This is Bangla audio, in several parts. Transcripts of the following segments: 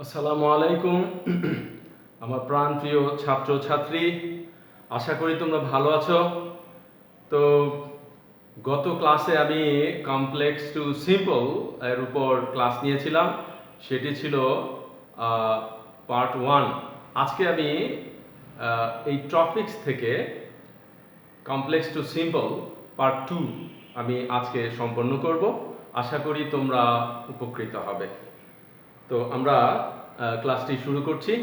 আসসালামু আলাইকুম আমার প্রাণপ্রিয় ছাত্রছাত্রী, আশা করি তোমরা ভালো আছো। তো গত ক্লাসে আমি কমপ্লেক্স টু সিম্পল এর উপর ক্লাস নিয়েছিলাম, সেটি ছিল পার্ট 1। আজকে আমি এই টপিকস থেকে কমপ্লেক্স টু সিম্পল পার্ট 2 আমি আজকে সম্পন্ন করব। আশা করি তোমরা উপকৃত হবে। তো আমরা ক্লাসটি শুরু করছি।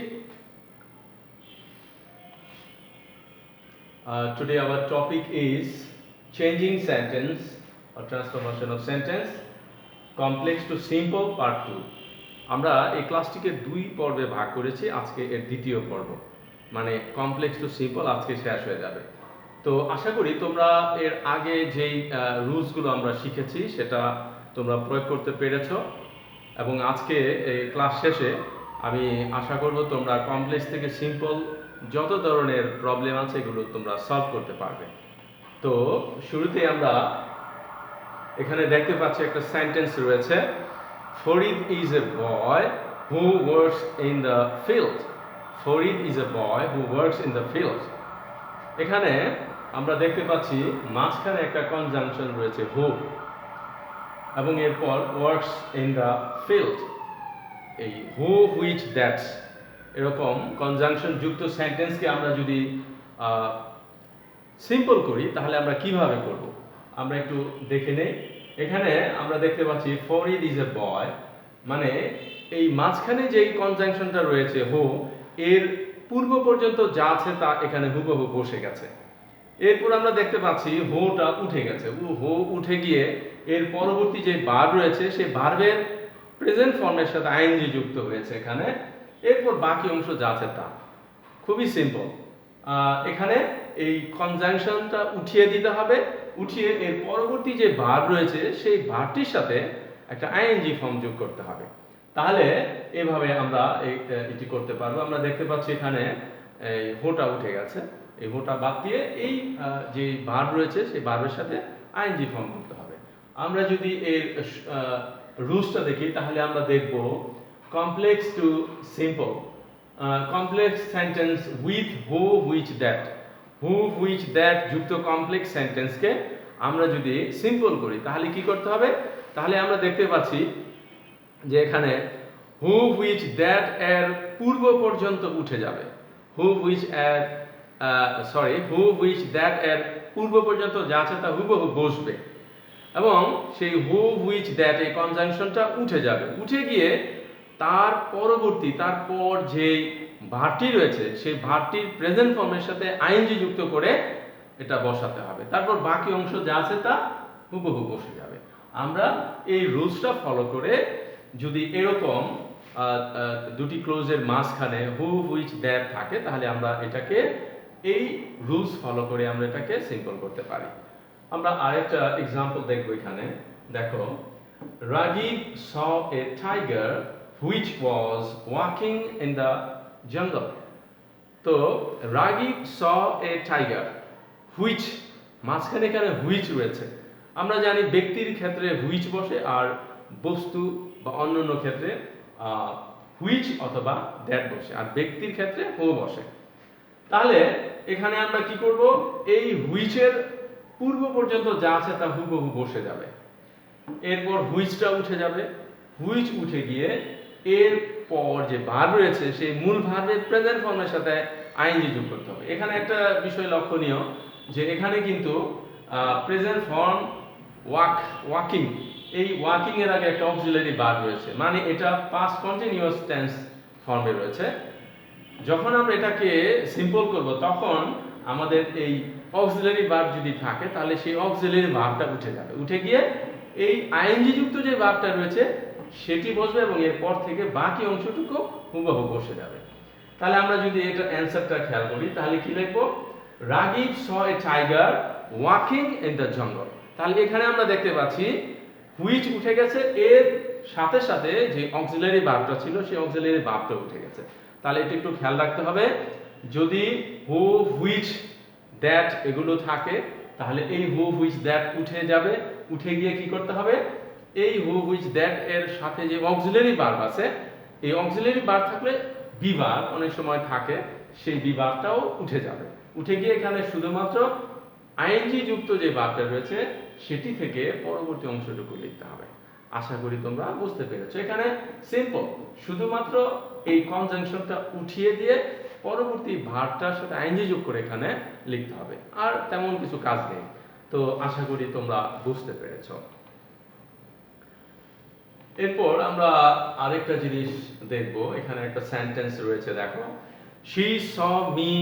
Today our topic is changing sentence or transformation of sentence, complex to simple part 2. আমরা এই ক্লাসটিকে দুই পর্বে ভাগ করেছি। আজকে এর দ্বিতীয় পর্ব, মানে কমপ্লেক্স টু সিম্পল আজকে শেষ হয়ে যাবে। তো আশা করি তোমরা এর আগে যেই রুলসগুলো আমরা শিখেছি সেটা তোমরা প্রয়োগ করতে পেরেছো, এবং আজকে এই ক্লাস শেষে আমি আশা করব তোমরা কমপ্লেক্স থেকে সিম্পল যত ধরনের প্রবলেম আছে এগুলো তোমরা সলভ করতে পারবে। তো শুরুতে আমরা এখানে দেখতে পাচ্ছি একটা সেন্টেন্স রয়েছে, Farid is a boy who works in the field. Farid is a boy who works in the field. এখানে আমরা দেখতে পাচ্ছি মাঝখানে একটা কনজাংশন রয়েছে হু, এবং এরপর ওয়ার্কস ইন দ্য ফিল্ড। এই হু, হুইচ, দ্যাটস এরকম কনজাংশন যুক্ত সেন্টেন্সকে আমরা যদি সিম্পল করি তাহলে আমরা কিভাবে করব আমরা একটু দেখে নেই। এখানে আমরা দেখতে পাচ্ছি ফরিদ ইজ এ বয়, মানে এই মাঝখানে যেই কনজাংশনটা রয়েছে হু, এর পূর্ব পর্যন্ত যা আছে তা এখানে হুবহু বসে গেছে। এরপর আমরা দেখতে পাচ্ছি হুটা উঠে গেছে, হু উঠে গিয়ে এর পরবর্তী যে ভার্ব রয়েছে সেই ভার্বের প্রেজেন্ট ফর্মের সাথে আইএনজি যুক্ত হয়েছে এখানে। এরপর বাকি অংশ যা আছে তা খুবই সিম্পল। এখানে এই কনজাংশনটা উঠিয়ে দিতে হবে, উঠিয়ে এর পরবর্তী যে ভার্ব রয়েছে সেই ভার্বটির সাথে একটা আইএনজি ফর্ম যোগ করতে হবে। তাহলে এভাবে আমরা এটি করতে পারবো। আমরা দেখতে পাচ্ছি এখানে এই হোটা উঠে গেছে, এই হোটা বাদ দিয়ে এই যে ভার্ব রয়েছে সেই ভার্বের সাথে আইএনজি ফর্ম করতে হবে। আমরা যদি এর রুলসটা দেখি তাহলে আমরা দেখব complex to simple, complex sentence with who, which, that. Who, which, that যুক্ত কমপ্লেক্স সেন্টেন্সকে আমরা যদি সিম্পল করি তাহলে কি করতে হবে? তাহলে আমরা দেখতে পাচ্ছি যে এখানে হু, হুইচ, দ্যাট এর পূর্ব পর্যন্ত উঠে যাবে। হু, হুইচ এর হু, হুইচ, দ্যাট এর পূর্ব পর্যন্ত যা আছে তা হুবহু বসবে, এবং সেই হু, হুইচ, দ্যাট এই কনজাংশনটা উঠে যাবে। উঠে গিয়ে তার তারপর যে ভার্বটি রয়েছে সেই ভার্বটির প্রেজেন্ট ফর্মের সাথে আইএনজি যুক্ত করে এটা বসাতে হবে। তারপর বাকি অংশ যা আছে তা হুবহু বসে যাবে। আমরা এই রুলসটা ফলো করে যদি এরকম দুটি ক্লোজের মাঝখানে হু, হুইচ, দ্যাট থাকে তাহলে আমরা এটাকে এই রুলস ফলো করে আমরা এটাকে সিম্পল করতে পারি। আমরা আরেকটা এক্সাম্পল দেখব এখানে। দেখো, Ragib saw a tiger which was walking in the jungle. তো Ragib saw a tiger which, মাঝখানে এখানে হুইচ রয়েছে। আমরা জানি ব্যক্তির ক্ষেত্রে হুইচ বসে, আর বস্তু বা অন্যান্য ক্ষেত্রে হুইচ অথবা দ্যাট বসে, আর ব্যক্তির ক্ষেত্রে হু বসে। তাহলে এখানে আমরা কি করব? এই হুইচের পূর্ব পর্যন্ত যা আছে তা হুবহু বসে যাবে। এরপর হুইচটা উঠে যাবে। হুইচ উঠে গিয়ে এর পর যে ভার্ব রয়েছে সেই মূল ভার্বের প্রেজেন্ট ফর্মের সাথে আইএনজি যোগ করতে হবে। এখানে একটা বিষয় লক্ষণীয় যে এখানে কিন্তু প্রেজেন্ট ফর্ম ওয়াকিং, এই ওয়াকিং এর আগে একটা অক্সিলারি ভার্ব রয়েছে, মানে এটা পাস্ট কন্টিনিউয়াস টেন্স ফর্মে রয়েছে। যখন আমরা এটাকে সিম্পল করব তখন আমাদের এই অক্সিলারি ভার্ব যদি থাকে তাহলে সেই অক্সিলারি ভার্বটা উঠে যাবে। উঠে গিয়ে এই আইএনজি যুক্ত যে ভার্বটা রয়েছে সেটি বসবে, এবং এরপর থেকে বাকি অংশটুকু হুবহু বসে যাবে। তাহলে আমরা যদি এটা অ্যানসারটা খেয়াল করি তাহলে কি লিখবো? Ragib saw a tiger walking in the jungle. তাহলে এখানে আমরা দেখতে পাচ্ছি হুইচ উঠে গেছে, এর সাথে সাথে যে অক্সিলারি ভার্বটা ছিল সেই অক্সিলারি ভার্বটা উঠে গেছে। তাহলে এটা একটু খেয়াল রাখতে হবে। যদি হু, হুইচ, দ্যাট এগুলো থাকে তাহলে এই হু, হুইচ, দ্যাট উঠে যাবে। উঠে গিয়ে কি করতে হবে? এই হু, হুইচ, দ্যাট এর সাথে যে অক্সিলারি ভার্ব আছে এই অক্সিলারি ভার্ব থাকলে বি ভার্ব অনেক সময় থাকে, সেই বি ভার্বটাও উঠে যাবে। উঠে গিয়ে এখানে শুধুমাত্র আইএনজি যুক্ত যে ভার্বটা রয়েছে সেটি থেকে পরবর্তী অংশটুকু লিখতে হবে। আশা করি তোমরা বুঝতে পেরেছো। এখানে সিম্পল, শুধুমাত্র এই কনজাংশনটা উঠিয়ে দিয়ে পরবর্তী ভার্বটার সাথে আইএনজি যোগ করে এখানে লিখতে হবে, আর তেমন কিছু কাজ নেই। তো আশা করি তোমরা বুঝতে পেরেছো। এরপর আমরা আরেকটা জিনিস দেখব। এখানে একটা সেন্টেন্স রয়েছে, দেখো, she saw me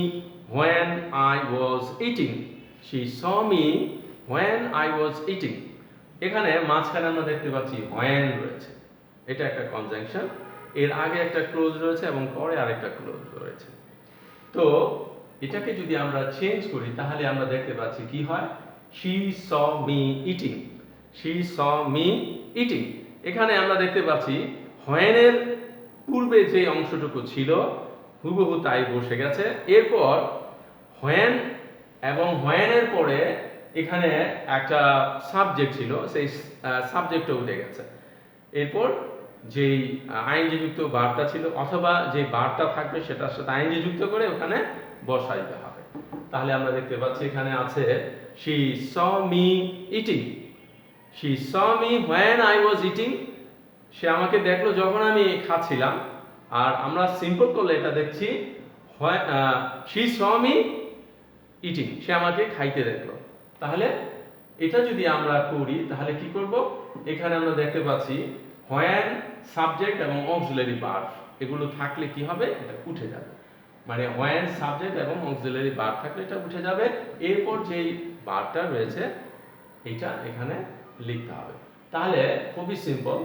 when I was eating. she saw me when I was eating. এখানে মাঝখানে আমরা দেখতে পাচ্ছি when রয়েছে, এটা একটা কনজাংশন, এর আগে একটা ক্লোজ রয়েছে এবং পরে আরেকটা ক্লোজ রয়েছে। তো এটাকে যদি আমরা চেঞ্জ করি তাহলে আমরা দেখতে পাচ্ছি কি হয়, she saw me eating. she saw me eating. এখানে আমরা দেখতে পাচ্ছি when এর পূর্বে যে অংশটুকু ছিল হুবহু তাই বসে গেছে। এরপর when এবং when এর পরে এখানে একটা সাবজেক্ট ছিল, সেই সাবজেক্টটা উঠে গেছে। এরপর যেই আইএনজি যুক্ত ভার্বটা ছিল অথবা যে ভার্বটা থাকবে সেটার সাথে আইএনজি যুক্ত করে ওখানে বসাইতে হবে। তাহলে আমরা দেখতে পাচ্ছি এখানে আছে she saw me eating. she saw me when I was eating. সে আমাকে দেখলো যখন আমি খাচ্ছিলাম। আর আমরা সিম্পল করলে এটা দেখছি she saw me eating, সে আমাকে খাইতে দেখলো। তাহলে এটা যদি আমরা করি তাহলে কি করব, এখানে আমরা দেখতে পাচ্ছি when সাবজেক্ট এবং অক্সিলারি ভার্ব এগুলো থাকলে কি হবে, এটা উঠে যাবে। মানে when সাবজেক্ট এবং অক্সিলারি ভার্ব থাকলে এটা উঠে যাবে। এরপর যেই ভার্বটা রয়েছে এটা এখানে লিখতে হবে। তাহলে খুবই সিম্পল,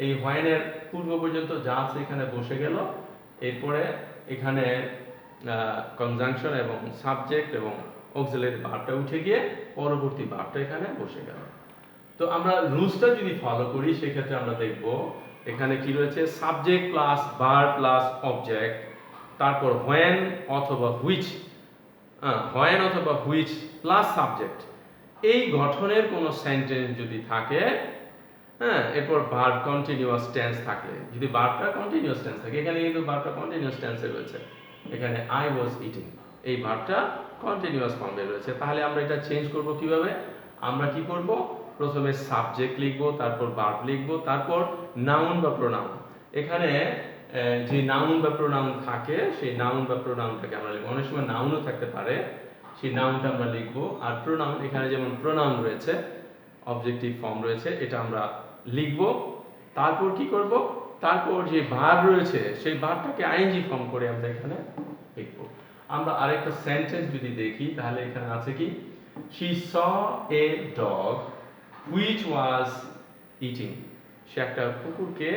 এই when এর পূর্ব পর্যন্ত যা আছে এখানে বসে গেল। এরপরে এখানে কনজাংশন এবং সাবজেক্ট এবং অক্সিলারি ভার্বটা উঠে গিয়ে পরবর্তী ভার্বটা এখানে বসে গেল। তো আমরা রুলসটা যদি ফলো করি সেক্ষেত্রে আমরা দেখব এখানে কি রয়েছে, subject plus verb plus object, তারপর when অথবা which, when অথবা which প্লাস সাবজেক্ট, এই গঠনের কোনো সেন্টেন্স যদি থাকে, এরপর ভার্ব কন্টিনিউয়াস টেন্স থাকলে, যদি ভার্বটা কন্টিনিউয়াস টেন্স থাকে, এখানে কিন্তু ভার্বটা কন্টিনিউয়াস টেন্সে রয়েছে, এখানে I was eating, এই ভার্বটা কন্টিনিউয়াস ফর্মে রয়েছে। তাহলে আমরা এটা চেঞ্জ করব কিভাবে, আমরা কি করব, প্রথমে সাবজেক্ট লিখব, তারপর ভার্ব লিখব, তারপর নাউন বা প্রোনাউন। এখানে যে নাউন বা প্রোনাউন থাকে সেই নাউন বা প্রোনাউনটাকে আমরা লিখব। অনেক সময় নাউনও থাকতে পারে, সেই নাউনটা আমরা লিখব। আর প্রোনাউন, এখানে যেমন প্রোনাউন রয়েছে, অবজেক্টিভ ফর্ম রয়েছে, এটা আমরা লিখব। তারপর কি করব, তারপর যে ভার্ব রয়েছে সেই ভার্বটাকে আইএনজি ফর্ম করে আমরা এখানে লিখব। আমরা আরেকটা সেন্টেন্স যদি দেখি তাহলে এখানে আছে কি, she saw a dog which was eating. সে একটা কুকুরকে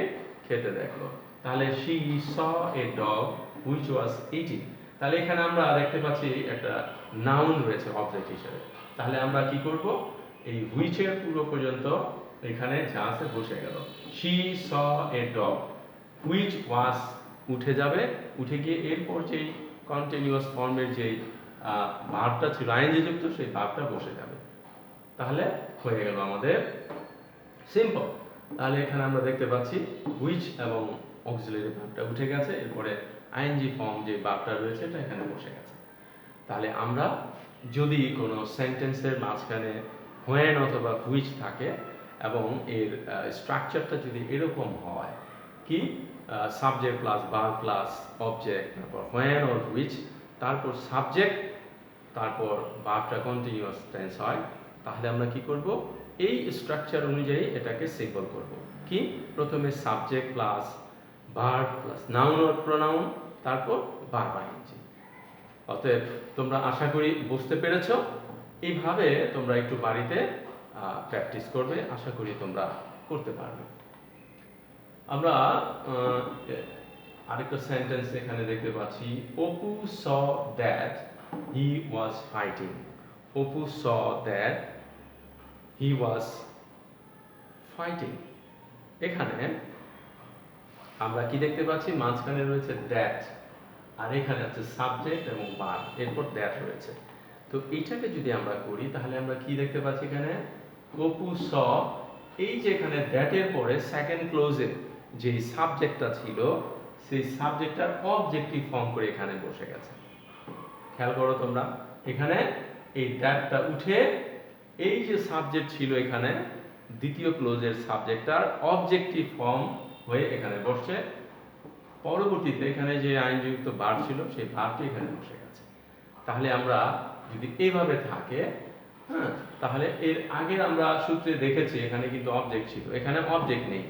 খেতে দেখলো। তাহলে she saw a dog which was eating. তাহলে এখানে আমরা দেখতে পাচ্ছি একটা নাউন রয়েছে অবজেক্ট হিসেবে। তাহলে আমরা কি করব, এই which এর পূর্ব পর্যন্ত এখানে যা আছে বসে গেল। she saw a dog which was উঠে যাবে, উঠে গিয়ে এরপর যেই কন্টিনিউয়াস ফর্মের যেই ভার্বটা ছিল আইএনজি যুক্ত সেই ভার্বটা বসে যাবে। তাহলে হয়ে গেল আমাদের সিম্পল। তাহলে এখানে আমরা দেখতে পাচ্ছি which এবং অক্সিলারি ভার্বটা উঠে গেছে, এরপরে আইএনজি ফর্ম যে ভার্বটা রয়েছে এটা এখানে বসে গেছে। তাহলে আমরা যদি কোনো সেন্টেন্সের মাঝখানে when অথবা which থাকে এবং এর স্ট্রাকচারটা যদি এরকম হয় কি, subject plus verb plus object, তারপর when or which, তারপর সাবজেক্ট, তারপর ভার্বটা কন্টিনিউয়াস টেন্স হয়, তাহলে আমরা কি করব, এই স্ট্রাকচার অনুযায়ী এটাকে সিম্পল করব। কি, প্রথমে subject plus verb plus noun or pronoun, তারপর ভার্ব আইএনজি। অতএব তোমরা আশা করি বুঝতে পেরেছো। এইভাবে তোমরা একটু বাড়িতে প্র্যাকটিস করবে, আশা করি তোমরা করতে পারবে। আমরা আরেকটা সেন্টেন্স এখানে দেখতে পাচ্ছি, Apu saw that he was fighting. Apu saw that he was fighting. এখানে আমরা কি দেখতে পাচ্ছি, মাঝখানে রয়েছে that, আর এখানে আছে সাবজেক্ট এবং ভার্ব, এরপর that রয়েছে। তো এইটাকে যদি আমরা করি তাহলে আমরা কি দেখতে পাচ্ছি, এখানে অপু saw, এই যে এখানে that এর পরে সেকেন্ড ক্লোজে যে সাবজেক্টটা ছিল সেই সাবজেক্টটার অবজেক্টিভ ফর্ম করে এখানে বসে গেছে। খেয়াল করো তোমরা, এখানে এই দ্যাটটা উঠে এই যে সাবজেক্ট ছিল এখানে দ্বিতীয় ক্লোজের সাবজেক্টটার অবজেক্টিভ ফর্ম হয়ে এখানে বসছে। পরবর্তীতে এখানে যে আইনযুক্ত ভার্ব ছিল সেই ভার্বটি এখানে বসে গেছে। তাহলে আমরা যদি এইভাবে থাকে, হ্যাঁ, তাহলে এর আগের আমরা সূত্রে দেখেছি এখানে কিন্তু অবজেক্ট ছিল, এখানে অবজেক্ট নেই।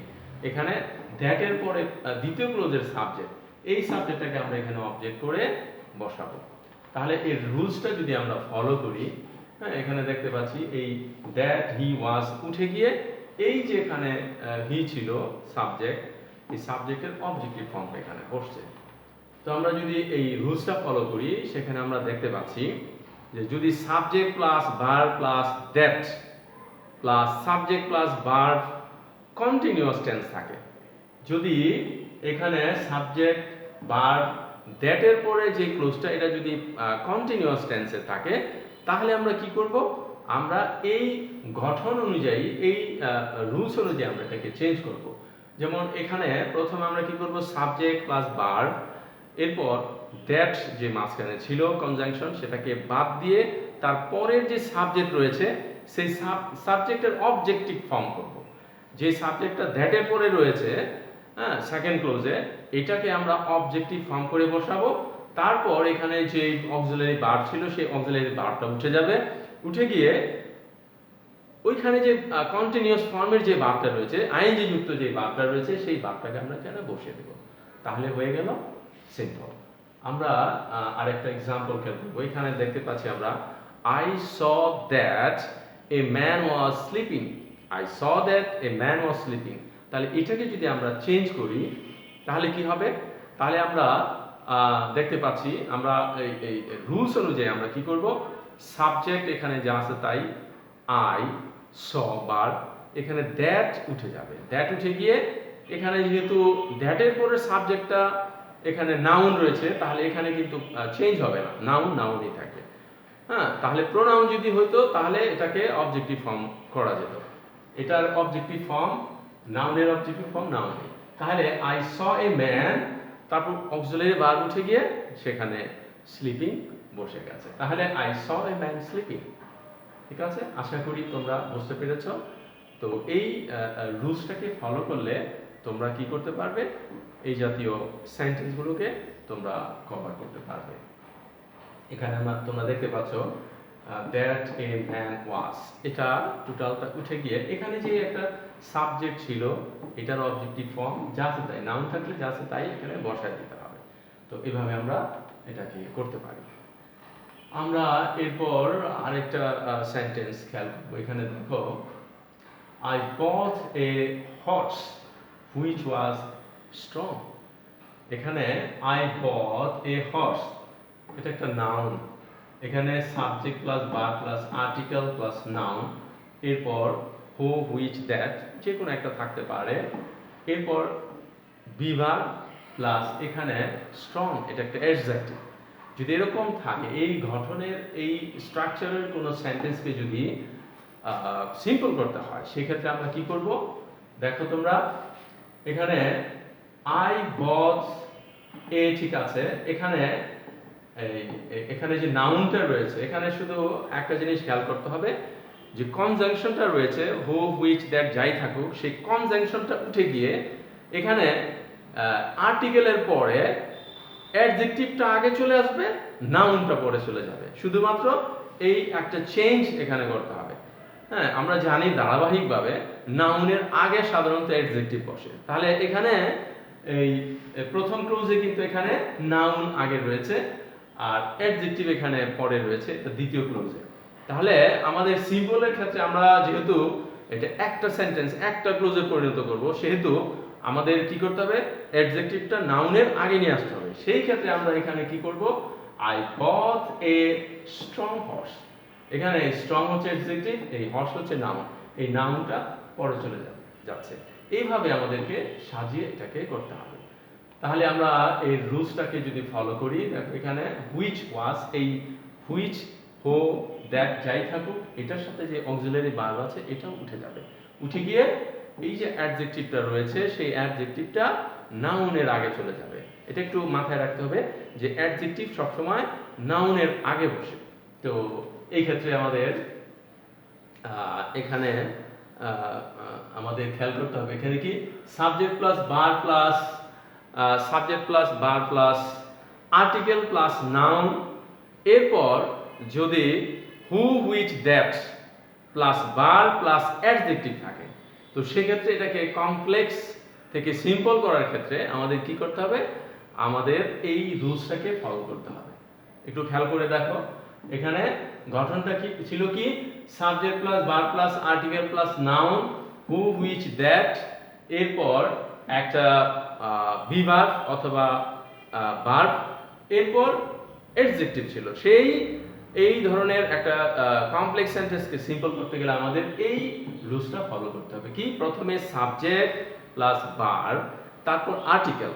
এখানে দ্যাটের পরে দ্বিতীয় ক্লোজের সাবজেক্ট, এই সাবজেক্টটাকে আমরা এখানে অবজেক্ট করে বসাবো। তাহলে এর রুলসটা যদি আমরা ফলো করি, হ্যাঁ, এখানে দেখতে পাচ্ছি এই দ্যাট হি ওয়াজ উঠে গিয়ে এই যে এখানে হি ছিল সাবজেক্ট, এই সাবজেক্টের অবজেক্টিভ ফর্ম এখানে বসছে। তো আমরা যদি এই রুলসটা ফলো করি, সেখানে আমরা দেখতে পাচ্ছি যে যদি subject plus verb plus that plus subject plus verb continuous tense থাকে, যদি এখানে সাবজেক্ট ভার্ব দ্যাটের পরে যে ক্লোজটা এটা যদি কন্টিনিউয়াস টেন্সে থাকে, তাহলে আমরা কি করব, আমরা এই গঠন অনুযায়ী এই রুলস অনুযায়ী আমরা এটাকে চেঞ্জ করব। যেমন এখানে প্রথমে আমরা কি করব, সাবজেক্ট প্লাস ভার্ব, এরপর দ্যাট যে মাঝখানে ছিল কনজাংশন সেটাকে বাদ দিয়ে তারপরের যে সাবজেক্ট রয়েছে সেই সাবজেক্টের অবজেক্টিভ ফর্ম করব। যে সাবজেক্টটা দ্যাটের পরে রয়েছে, হ্যাঁ, সেকেন্ড ক্লোজে, এটাকে আমরা অবজেক্টিভ ফর্ম করে বসাবো। তারপর এখানে যে অক্সিলারি ভার্ব ছিল সেই অক্সিলারি ভার্বটা উঠে যাবে, উঠে গিয়ে ওইখানে যে কন্টিনিউয়াস ফর্মের যে ভার্বটা রয়েছে, আইএনজি যুক্ত যে ভার্বটা রয়েছে সেই ভার্বটাকে আমরা এখানে বসিয়ে দেব। তাহলে হয়ে গেল সিম্পল। আমরা আরেকটা এক্সাম্পল খেলব। ওইখানে দেখতে পাচ্ছি আমরা I saw that a man was sleeping. I saw that a man was sleeping. তাহলে এটাকে যদি আমরা চেঞ্জ করি তাহলে কি হবে? তাহলে আমরা দেখতে পাচ্ছি আমরা এই রুলস অনুযায়ী আমরা কি করব, সাবজেক্ট এখানে যা আছে তাই I saw বার, এখানে দ্যাট উঠে যাবে। দ্যাট উঠে গিয়ে এখানে যেহেতু দ্যাটের পরে সাবজেক্টটা এখানে নাউন রয়েছে, তাহলে এখানে কিন্তু চেঞ্জ হবে না, নাউন নাউনই থাকবে। হ্যাঁ, তাহলে প্রোনাউন যদি হতো তাহলে এটাকে অবজেক্টিভ ফর্ম করা যেত। এটার অবজেক্টিভ ফর্ম নাউনের অবজেক্টিভ ফর্ম নাউনই। তাহলে আই স এ ম্যান, তারপর অক্সিলারি ভার্ব উঠে গিয়ে সেখানে স্লিপিং বসে গেছে। তাহলে I saw a man sleeping. ঠিক আছে, আশা করি তোমরা বুঝতে পেরেছো। তো এই রুলসটাকে ফলো করলে তোমরা কি করতে পারবে, এই জাতীয় সেন্টেন্সগুলোকে তোমরা কভার করতে পারবে। এখানে তোমরা দেখতে পাচ্ছ দ্যাট এ ম্যান ওয়াজ, এটা টোটালটা উঠে গিয়ে এখানে যে একটা সাবজেক্ট ছিল এটার অবজেক্টিভ ফর্ম যা আছে তাই, নাউন থাকলে যা আছে তাই এখানে বসায় দিতে হবে। তো এভাবে আমরা এটাকে করতে পারি। আমরা এরপর আরেকটা সেন্টেন্স খেয়াল করবো। এখানে দেখো I bought a horse which was strong. এখানে I bought a horse, এটা একটা নাউন। এখানে subject plus verb plus article plus noun, এরপর হু, হুইচ, দ্যাট যে কোনো একটা থাকতে পারে, এরপর বিভার প্লাস এখানে স্ট্রং, এটা একটা অ্যাডজেক্টিভ। যদি এরকম থাকে, এই গঠনের এই স্ট্রাকচারের কোনো সেন্টেন্সকে যদি সিম্পল করতে হয়, সেক্ষেত্রে আমরা কি করব, দেখো তোমরা এখানে আই বট এ, ঠিক আছে, এখানে এখানে যে নাউনটা রয়েছে এখানে শুধু একটা জিনিস খেয়াল করতে হবে যে কনজাংশনটা রয়েছে হু, হুইচ, দ্যাট যাই থাকুক, সেই কনজাংশনটা উঠে গিয়ে এখানে আর্টিকেলের পরে অ্যাডজেক্টিভটা আগে চলে আসবে, নাউনটা পরে চলে যাবে। শুধুমাত্র এই একটা চেঞ্জ এখানে করতে হবে। হ্যাঁ, আমরা জানি ধারাবাহিকভাবে নাউনের আগে সাধারণত অ্যাডজেক্টিভ বসে। তাহলে এখানে এই প্রথম ক্লোজে কিন্তু এখানে নাউন আগে রয়েছে আর অ্যাডজেক্টিভ এখানে পরে রয়েছে দ্বিতীয় ক্লোজে। তাহলে আমাদের সিম্বলের ক্ষেত্রে আমরা যেহেতু এটা একটা সেন্টেন্স একটা ক্লোজে পরিণত করব, সেহেতু আমাদের কি করতে হবে, অ্যাডজেক্টিভটা নাউনের আগে নিয়ে আসতে হবে। সেই ক্ষেত্রে আমরা এখানে কি করব, I bought a strong horse, এখানে স্ট্রং হচ্ছে অ্যাডজেক্টিভ, এই হর্স হচ্ছে নাউন, এই নাউনটা পরে চলে যাচ্ছে। এইভাবে আমাদেরকে সাজিয়ে এটাকে করতে হবে। তাহলে আমরা এই রুলসটাকে যদি ফলো করি, দেখো এখানে হুইচ ওয়াজ, এই হুইচ, হো, দ্যাট যাই থাকুক, এটার সাথে যে অক্সিলারি ভার্ব আছে এটাও উঠে যাবে। উঠে গিয়ে এই যে অ্যাডজেক্টিভটা রয়েছে সেই অ্যাডজেক্টিভটা নাউনের আগে চলে যাবে। এটা একটু মাথায় রাখতে হবে যে অ্যাডজেক্টিভ সবসময় নাউনের আগে বসে। তো এই ক্ষেত্রে আমাদের এখানে আমাদের খেয়াল করতে হবে এখানে কি সাবজেক্ট প্লাস বার প্লাস আর্টিকেল প্লাস নাউন, এরপর যদি হু which that plus bar plus adjective থাকে, তো সেক্ষেত্রে এটাকে কমপ্লেক্স থেকে সিম্পল করার ক্ষেত্রে আমাদের কি করতে হবে, আমাদের এই রুলসটাকে ফলো করতে হবে। একটু খেয়াল করে দেখো এখানে গঠনটা কি ছিল, কি subject plus bar plus article plus noun who which that, এরপর একটা বিভার্ব অথবা ভার্ব, এরপর অ্যাডজেক্টিভ ছিল। এই ধরনের একটা কমপ্লেক্স সেন্টেন্সকে সিম্পল করতে গেলে আমাদের এই রুলসটা ফলো করতে হবে। কি প্রথমে সাবজেক্ট প্লাস ভার্ব, তারপর আর্টিকেল,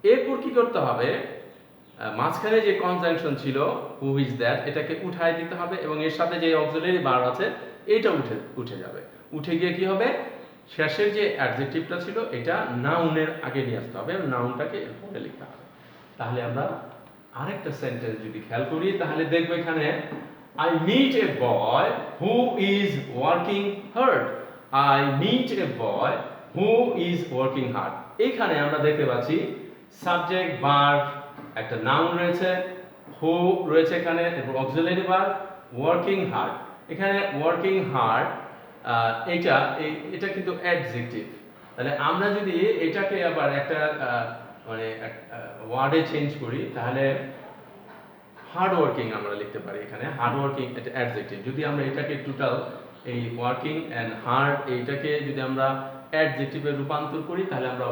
এরপর কি করতে হবে, মাঝখানে যে কনজাংশন ছিল হু ইজ দ্যাট, এটাকে উঠায় দিতে হবে এবং এর সাথে যে অক্সিলারি ভার্ব আছে এটা উঠে যাবে। উঠে গিয়ে কি হবে, শেষের যে অ্যাডজেক্টিভটা ছিল এটা নাউনের আগে নিয়ে আসতে হবে এবং নাউনটাকে এরপরে লিখতে হবে। তাহলে আমরা আরেকটা সেন্টেন্স যদি খেয়াল করি তাহলে দেখবো এখানে I meet a boy who is working hard. I meet a boy who is working hard. এখানে আমরা দেখতে পাচ্ছি সাবজেক্ট ভার্ব, একটা নাউন রয়েছে, হু রয়েছে এখানে, এরপর অক্সিলারি ভার্ব ওয়ার্কিং হার্ড। এখানে ওয়ার্কিং হার্ড এটা কিন্তু অ্যাডজেক্টিভ। তাহলে আমরা যদি এটাকে আবার একটা মানে ওয়ার্ডে চেঞ্জ করি তাহলে হার্ড ওয়ার্কিং আমরা লিখতে পারি। এখানে হার্ড ওয়ার্কিং এটা অ্যাডজেক্টিভ। যদি আমরা এটাকে টোটাল এই ওয়ার্কিং এন্ড হার্ড এইটাকে যদি আমরা অ্যাডজেক্টিভে রূপান্তর করি তাহলে আমরা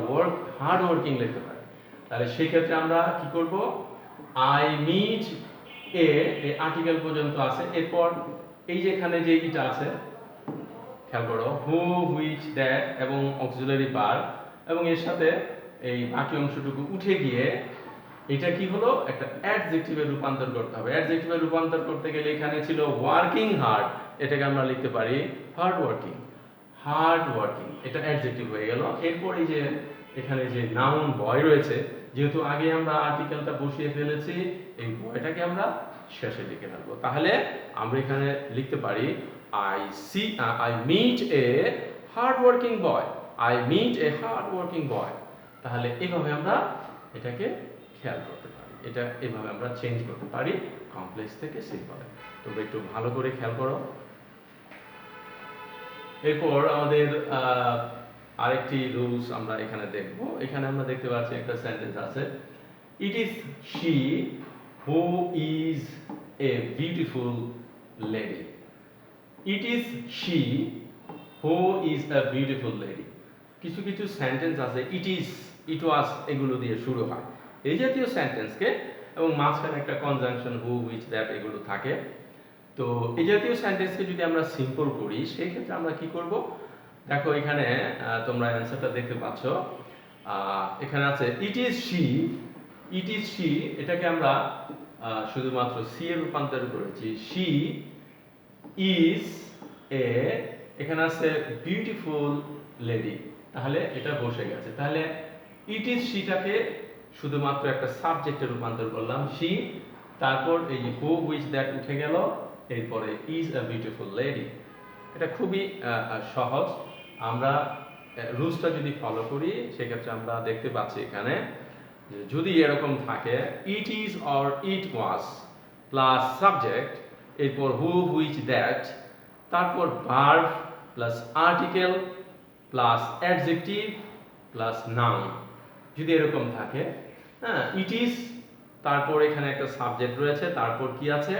হার্ড ওয়ার্কিং লিখতে পারি। তাহলে সেই ক্ষেত্রে আমরা কি করব, আই মিট এই আর্টিকেল পর্যন্ত আছে, এরপর এই যে এখানে যে এটা আছে খেয়াল করো হু হুইচ দ্যাট এবং অক্সিলারি ভার্ব এবং এর সাথে এই বাকি অংশটুকু উঠে গিয়ে এটা কি হলো, একটা অ্যাডজেক্টিভে রূপান্তর করতে হবে। অ্যাডজেক্টিভে রূপান্তর করতে গেলে এখানে ছিল ওয়ার্কিং হার্ড, এটাকে আমরা লিখতে পারি হার্ড ওয়ার্কিং। হার্ড ওয়ার্কিং এটা অ্যাডজেক্টিভ হয়ে গেল। এরপর এই যে এখানে যে নাউন বয় রয়েছে, যেহেতু আগে আমরা আর্টিকেলটা বসিয়ে ফেলেছি, এই বয়টাকে আমরা শেষে লিখে রাখবো। তাহলে আমরা এখানে লিখতে পারি I meet a hard working boy. I meet a hard working boy. তাহলে এইভাবে আমরা এটাকে খেয়াল করতে পারি, এটা এভাবে আমরা চেঞ্জ করতে পারি কমপ্লেক্স থেকে সিম্পলে। তোমরা একটু ভালো করে খেয়াল করো। এরপর আমাদের আরেকটি রুলস আমরা এখানে দেখব। এখানে আমরা দেখতে পাচ্ছি একটা সেন্টেন্স আছে, it is she who is a beautiful lady. It is she who is a beautiful lady. কিছু কিছু সেন্টেন্স আছে ইট ওয়াজ এগুলো দিয়ে শুরু হয়, এই জাতীয় সেন্টেন্সকে, এবং মাঝখানে একটা কনজাংশন হু হুইচ দ্যাট এগুলো থাকে। তো এই জাতীয় সেন্টেন্সকে যদি আমরা সিম্পল করি সেই ক্ষেত্রে আমরা কি করব, দেখো এখানে তোমরা অ্যানসারটা দেখতে পাচ্ছ, এখানে আছে ইট ইজ শি, এটাকে আমরা শুধুমাত্র সি এর রূপান্তর করেছি, শি ইজ এ, এখানে আছে বিউটিফুল লেডি, তাহলে এটা বসে গেছে। তাহলে ইট ইজ শিটাকে শুধুমাত্র একটা সাবজেক্টে রূপান্তর করলাম শি, তারপর এই যে হু হুইচ দ্যাট উঠে গেল, এরপরে ইজ আ বিউটিফুল লেডি। এটা খুবই সহজ। আমরা রুলসটা যদি ফলো করি সেক্ষেত্রে আমরা দেখতে পাচ্ছি এখানে যদি এরকম থাকে it is or it was plus subject, এরপর হু হুইচ দ্যাট, তারপর verb plus article plus adjective plus noun, যদি এরকম থাকে, হ্যাঁ, ইট ইজ, তারপর এখানে একটা সাবজেক্ট রয়েছে, তারপর কি আছে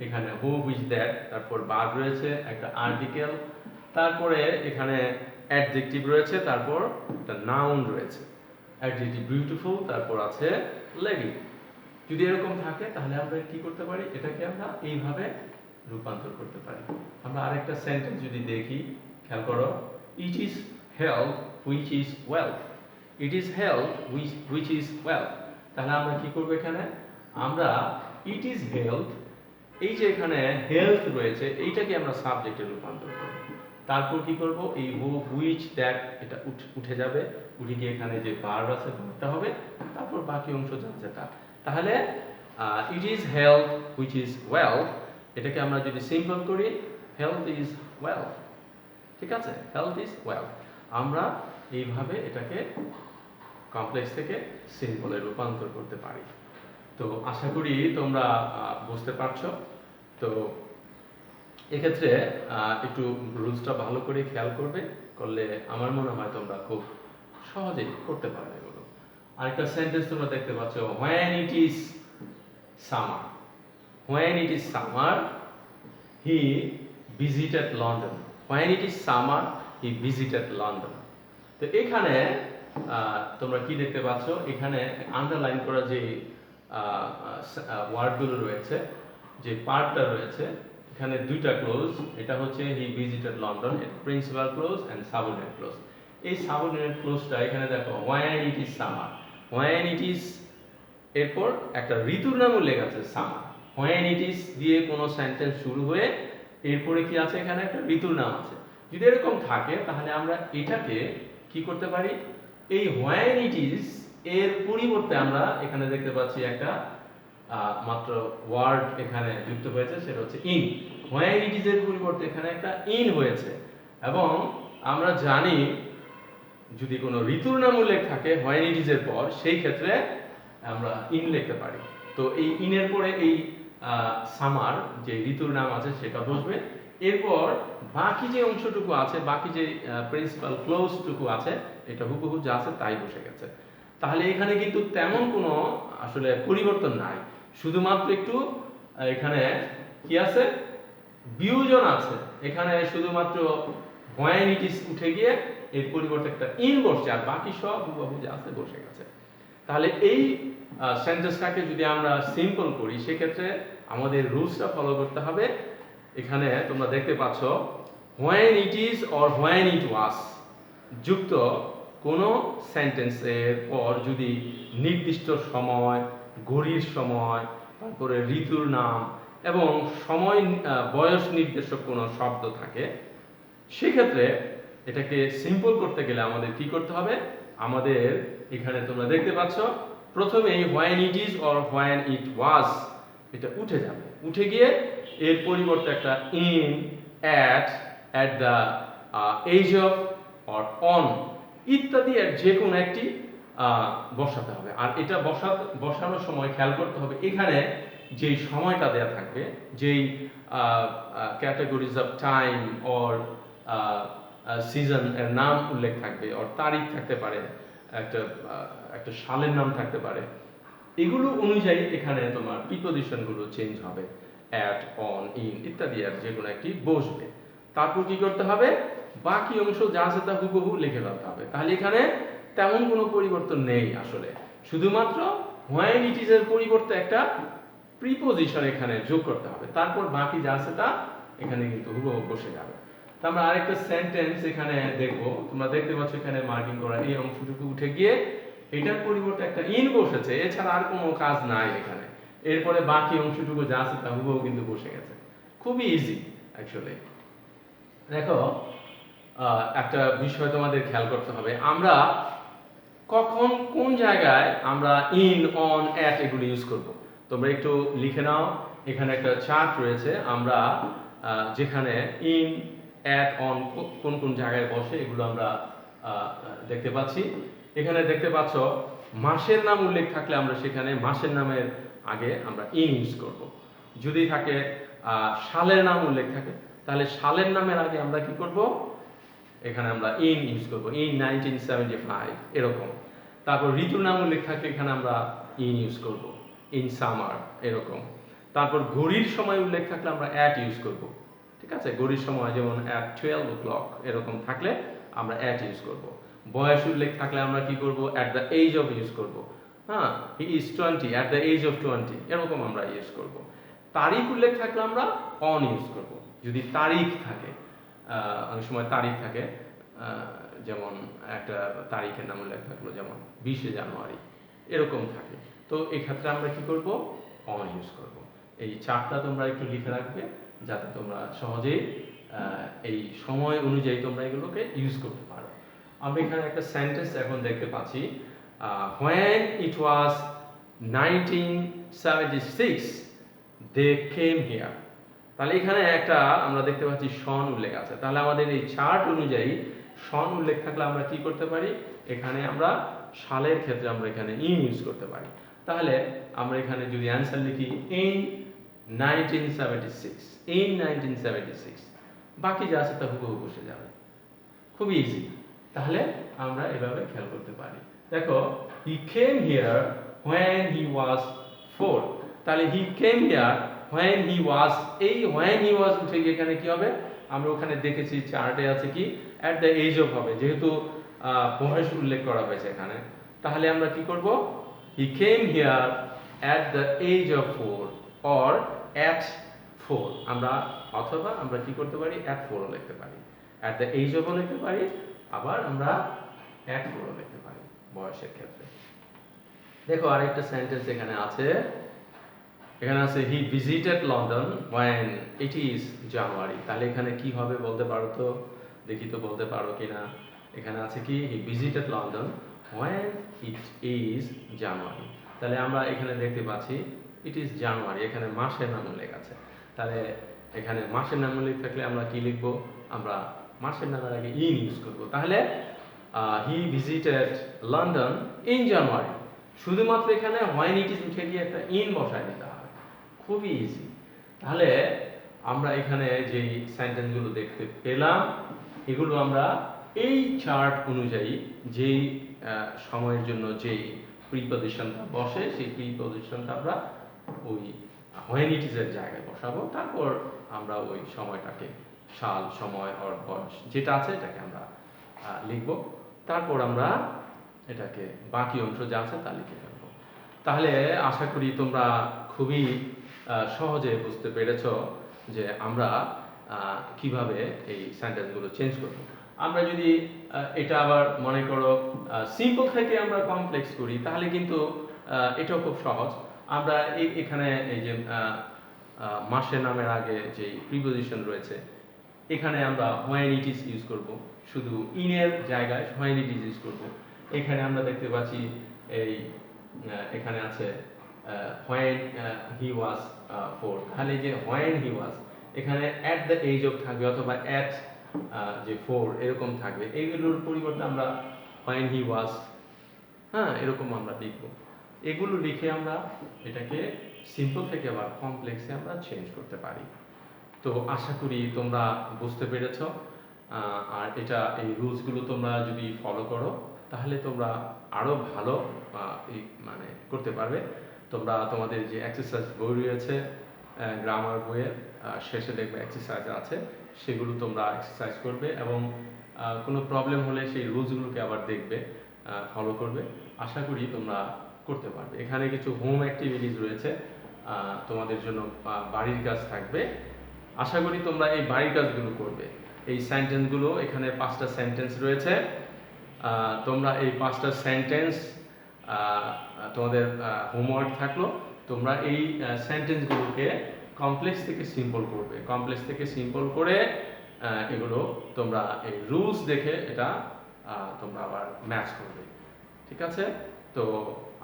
এখানে হু হুইচ দ্যাট, তারপর ভার্ব রয়েছে, একটা আর্টিকেল, তারপরে এখানে অ্যাডজেক্টিভ রয়েছে, তারপর একটা নাউন রয়েছে, অ্যাডজেক্টিভ বিউটিফুল, তারপর আছে লেডি। যদি এরকম থাকে তাহলে আমরা কি করতে পারি, এটাকে আমরা এইভাবে রূপান্তর করতে পারি। আমরা আরেকটা সেন্টেন্স যদি দেখি, খেয়াল করো, it is health which is wealth. It is health which is wealth. তাহলে আমরা কি করব, এখানে আমরা ইট ইজ হেলথ, এই যে এখানে হেলথ রয়েছে এইটাকে আমরা সাবজেক্টে রূপান্তর করব। তারপর কি করব, এই হুইচ দ্যাট এটা উঠে যাবে, উঠে গিয়ে এখানে যে ভার্ব আছে ভার্বটা হবে, তারপর বাকি অংশ যাচ্ছে তা। তাহলে it is health which is wealth, এটাকে আমরা যদি সিম্পল করি, হেলথ ইজ ওয়েলথ। ঠিক আছে, হেলথ ইজ ওয়েলথ। আমরা এইভাবে এটাকে কমপ্লেক্স থেকে সিম্পলে রূপান্তর করতে পারি। তো আশা করি তোমরা বুঝতে পারছো। তো এক্ষেত্রে একটু রুলসটা ভালো করে খেয়াল করবে, করলে আমার মনে হয় তোমরা খুব সহজেই করতে পারবে এগুলো। আরেকটা সেন্টেন্স তোমরা দেখতে পাচ্ছ, when it is summer, when it is summer he visited London, when it is summer he visited London। তো এখানে তোমরা কি দেখতে পাচ্ছ, এখানে আন্ডারলাইন করা যে ওয়ার্ডগুলো রয়েছে, যে পার্টটা রয়েছে, এখানে দুইটা ক্লোজ, এটা হচ্ছে হি ভিজিটেড লন্ডন, এটা principal clause and subordinate clause. এই সাবঅর্ডিনেট ক্লোজটা এখানে দেখো, when it is summer, when it is, এরপর একটা ঋতুর নাম উল্লেখ আছে সামার, when it is দিয়ে কোনো সেন্টেন্স শুরু হয়ে এরপরে কি আছে, এখানে একটা ঋতুর নাম আছে। যদি এরকম থাকে তাহলে আমরা এটাকে কি করতে পারি, এই when it is এর পরিবর্তে আমরা এখানে দেখতে পাচ্ছি একটা মাত্র ওয়ার্ড এখানে যুক্ত হয়েছে, সেটা হচ্ছে ইন। when it is এর পরিবর্তে এখানে একটা ইন হয়েছে, এবং আমরা জানি যদি কোনো ঋতুর নাম উল্লেখ থাকে when it is এর পর, সেই ক্ষেত্রে আমরা ইন লিখতে পারি। তো এই ইনের পরে এই সামার যে ঋতুর নাম আছে সেটা বসবে, এরপর বাকি যে অংশটুকু আছে, বাকি যে প্রিন্সিপাল ক্লোজটুকু আছে, এটা হুবহু যা আছে তাই বসে গেছে। তাহলে এখানে কিন্তু তেমন কোনো আসলে পরিবর্তন নাই, শুধুমাত্র একটু এখানে কি আছে, বিয়োজন আছে। এখানে শুধুমাত্র when it is উঠে গিয়ে এর পরিবর্তে একটা ইন বসছে, আর বাকি সব হুবহু যা আছে বসে গেছে। তাহলে এই সেন্টেন্সটাকে যদি আমরা সিম্পল করি, সেক্ষেত্রে আমাদের রুলসটা ফলো করতে হবে। এখানে তোমরা দেখতে পাচ্ছ when it is or when it was যুক্ত কোনো সেন্টেন্সের পর যদি নির্দিষ্ট সময়, ঘড়ির সময়, তারপরে ঋতুর নাম এবং সময় বয়স নির্দেশক কোনো শব্দ থাকে, সেক্ষেত্রে এটাকে সিম্পল করতে গেলে আমাদের কি করতে হবে, আমাদের এখানে তোমরা দেখতে পাচ্ছ প্রথমেই when it is or when it was এটা উঠে যাবে, উঠে গিয়ে এর পরিবর্তে একটা in, at the age of or on ইত্যাদি এর যে কোনো একটি বসাতে হবে। আর এটা বসানোর সময় খেয়াল করতে হবে এখানে যেই সময়টা দেয়া থাকবে, যেই categories of time or season এর নাম উল্লেখ থাকবে, অর তারিখ থাকতে পারে, একটা সালের নাম থাকতে পারে, এগুলো অনুযায়ী এখানে তোমার প্রিপজিশনগুলো চেঞ্জ হবে, অ্যাট, অন, ইন ইত্যাদি আর যে কোনো একটি বসবে। তারপর কি করতে হবে, বাকি অংশ যা আছে তা হুবহু লিখে ফেলতে হবে। তাহলে এখানে তেমন কোনো পরিবর্তন নেই আসলে, শুধুমাত্র when it is এর পরিবর্তে একটা প্রিপজিশন এখানে যোগ করতে হবে, তারপর বাকি যা আছে তা এখানে কিন্তু হুবহু বসে যাবে। তো আমরা আরেকটা সেন্টেন্স এখানে দেখব, তোমরা দেখতে পাচ্ছ এখানে মার্কিং করা এই অংশটুকু উঠে গিয়ে এটার পরিবর্তে একটা ইন বসেছে, এছাড়া আর কোনো কাজ নাই এখানে। এরপরে বাকি অংশটুকু যা আছে তা হুবহু কিন্তু বসে গেছে, খুবই ইজি অ্যাকচুয়ালি। দেখো একটা বিষয় তোমাদের খেয়াল করতে হবে, আমরা কখন কোন জায়গায় আমরা ইন, অন, অ্যাট এগুলো ইউজ করব। তোমরা একটু লিখে নাও, এখানে একটা চার্ট রয়েছে, আমরা যেখানে ইন, অ্যাট, অন কোন কোন জায়গায় বসে এগুলো আমরা দেখতে পাচ্ছি। এখানে দেখতে পাচ্ছ মাসের নাম উল্লেখ থাকলে আমরা সেখানে মাসের নামের আগে আমরা ইন ইউজ করব। যদি থাকে সালের নাম উল্লেখ থাকে তাহলে সালের নামের আগে আমরা কি করব, এখানে আমরা ইন ইউজ করব, ইন 1975 এরকম। তারপর ঋতুর নাম উল্লেখ থাকলে এখানে আমরা ইন ইউজ করব, ইন সামার এরকম। তারপর ঘড়ির সময় উল্লেখ থাকলে আমরা অ্যাট ইউজ করব, ঠিক আছে, ঘড়ির সময় যেমন অ্যাট 12 o'clock এরকম থাকলে আমরা অ্যাট ইউজ করব। বয়স উল্লেখ থাকলে আমরা কি করব, at the age of use করব, হ্যাঁ, he is 20, at the age of 20 এরকম আমরা ইউজ করব। তারিখ উল্লেখ থাকলে আমরা অন ইউজ করব, যদি তারিখ থাকে, অনেক সময় তারিখ থাকে, যেমন একটা তারিখের নাম উল্লেখ থাকলো যেমন 20 জানুয়ারি এরকম থাকে, তো এই ক্ষেত্রে আমরা কি করব, অন ইউজ করব। এই চারটা তোমরা একটু লিখে রাখবে যাতে তোমরা সহজেই এই সময় অনুযায়ী তোমরা এগুলোকে ইউজ করতে পারো। আমরা এখানে একটা সেন্টেন্স এখন দেখতে পাচ্ছি, when it was 1976 they came here। তাহলে এখানে একটা আমরা দেখতে পাচ্ছি সন উল্লেখ আছে। তাহলে আমাদের এই চার্ট অনুযায়ী সন উল্লেখ থাকলে আমরা কি করতে পারি, এখানে আমরা সালের ক্ষেত্রে আমরা এখানে ইন ইউজ করতে পারি। তাহলে আমরা এখানে যদি অ্যান্সার লিখি in 1976, in 1976, বাকি যা আছে তা হুবহু বসে যাবে, খুব ইজি। তাহলে আমরা এভাবে খেয়াল করতে পারি। দেখো he came here when he was 4। তাহলে he came here when he was, এই when he was উঠে গিয়ে এখানে কি হবে, আমরা ওখানে দেখেছি চার্টে আছে কি at the age of হবে, যেহেতু বয়স উল্লেখ করা হয়েছে এখানে। তাহলে আমরা কি করব, he came here at the age of 4 or at 4। আমরা অথবা আমরা কি করতে পারি, at 4 ও লিখতে পারি, at the age of ও লিখতে পারি, আবার আমরা at 4 ও লিখতে পারি বয়সের ক্ষেত্রে। দেখো আরেকটা সেন্টেন্স এখানে আছে, এখানে আছে he visited London when it is January। তাহলে এখানে কি হবে বলতে পারো তো, দেখি তো বলতে পারো কিনা। এখানে আছে কি he visited London when it is January। তাহলে আমরা এখানে দেখতে পাচ্ছি it is January, এখানে মাসের নাম উল্লেখ আছে। তাহলে এখানে মাসের নাম উল্লেখ থাকলে আমরা কি লিখব, আমরা মাসের নামের আগে ইন ইউজ করব। তাহলে he visited London in January, শুধুমাত্র এখানে when it is উঠে গিয়ে একটা ইন বসায় দিতে হবে, খুবই ইজি। তাহলে আমরা এখানে যে সেন্টেন্সগুলো দেখতে পেলাম এগুলো আমরা এই চার্ট অনুযায়ী যেই সময়ের জন্য যেই প্রিপজিশনটা বসে সেই প্রিপজিশনটা আমরা ওই when it is এর জায়গায় বসাবো, তারপর আমরা ওই সময়টাকে সাল, সময় আর বয়স যেটা আছে এটাকে আমরা লিখব, তারপর আমরা এটাকে বাকি অংশ যা আছে তা লিখে ফেলবো। তাহলে আশা করি তোমরা খুবই সহজে বুঝতে পেরেছ যে আমরা কিভাবে এই সেন্টেন্সগুলো চেঞ্জ করব। আমরা যদি এটা আবার মনে করো সিম্পল থেকে আমরা কমপ্লেক্স করি তাহলে কিন্তু এটাও খুব সহজ। আমরা এখানে এই যে মাসের নামের আগে যে প্রিপজিশন রয়েছে এখানে আমরা when it is ইউজ করব, শুধু ইনের জায়গায় when it is ইউজ করব। এখানে আমরা দেখতে পাচ্ছি এই এখানে আছে when he was 4। তাহলে যে when he was এখানে at the age of থাকবে অথবা at যে 4 এরকম থাকবে, এইগুলোর পরিবর্তে আমরা when he was এরকম আমরা লিখব। এগুলো লিখে আমরা এটাকে সিম্পল থেকে আবার কমপ্লেক্সে আমরা চেঞ্জ করতে পারি। তো আশা করি তোমরা বুঝতে পেরেছ, আর এটা এই রুলসগুলো তোমরা যদি ফলো করো তাহলে তোমরা আরো ভালো মানে করতে পারবে। তোমরা তোমাদের যে এক্সারসাইজ বই রয়েছে গ্রামার বইয়ের শেষে দেখবে এক্সারসাইজ আছে, সেগুলো তোমরা এক্সারসাইজ করবে এবং কোনো প্রবলেম হলে সেই রুলসগুলোকে আবার দেখবে, ফলো করবে। আশা করি তোমরা করতে পারবে। এখানে কিছু হোম অ্যাক্টিভিটিস রয়েছে, তোমাদের জন্য বাড়ির কাজ থাকবে। আশা করি তোমরা এই বাড়ির কাজগুলো করবে। এই সেন্টেন্সগুলো এখানে 5টা সেন্টেন্স রয়েছে, তোমরা এই 5টা সেন্টেন্স তোমাদের হোমওয়ার্ক থাকলো। তোমরা এই সেন্টেন্সগুলোকে কমপ্লেক্স থেকে সিম্পল করবে, কমপ্লেক্স থেকে সিম্পল করে এগুলো তোমরা এই রুলস দেখে এটা তোমরা আবার ম্যাচ করবে। ঠিক আছে? তো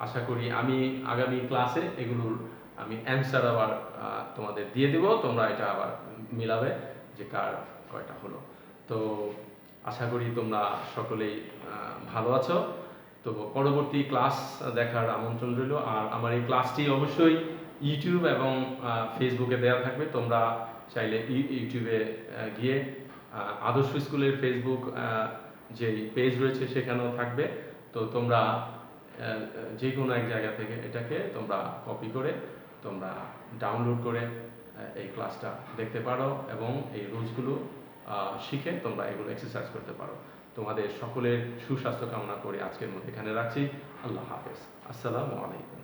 আশা করি আমি আগামী ক্লাসে এগুলোর আমি অ্যান্সার আবার তোমাদের দিয়ে দেব, তোমরা এটা আবার মিলাবে যে কার কয়টা হলো। তো আশা করি তোমরা সকলেই ভালো আছো। তো পরবর্তী ক্লাস দেখার আমন্ত্রণ রইল। আর আমার এই ক্লাসটি অবশ্যই ইউটিউব এবং ফেসবুকে দেওয়া থাকবে। তোমরা চাইলে ইউটিউবে গিয়ে আদর্শ স্কুলের ফেসবুক যে পেজ রয়েছে সেখানেও থাকবে। তো তোমরা যে কোনো এক জায়গা থেকে এটাকে তোমরা কপি করে তোমরা ডাউনলোড করে এই ক্লাসটা দেখতে পারো এবং এই রুলসগুলো শিখে তোমরা এগুলো এক্সারসাইজ করতে পারো। তোমাদের সকলের সুস্বাস্থ্য কামনা করে আজকের মতো এখানে রাখছি। আল্লাহ হাফেজ। আসসালামু আলাইকুম।